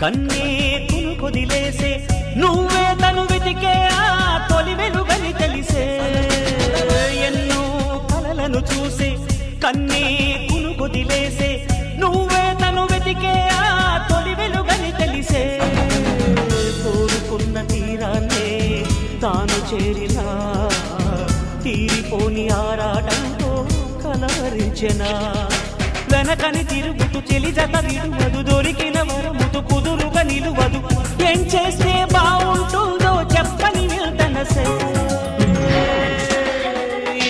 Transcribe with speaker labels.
Speaker 1: కన్నే కొదిలేసే నువ్వే తను వెతికే ఆ తొలి వెలుగని తెలిసే ఎన్నో కలలను చూసే కన్నే కొదిలేసే నువ్వే తను వెతికే ఆ తొలి వెలుగని తెలిసే కోరుకున్న తీరాన్నే తాను చేరినా తీరిపోని ఆరాటంతో కలవరించెనా వెనకని తిరుగుతూ చెలి జత విడువదు దొరికిన వరముతు కుదురుగా నిలువదు ఏం చేస్తే బాగుంటుందో చెప్పని వెళ్తనసే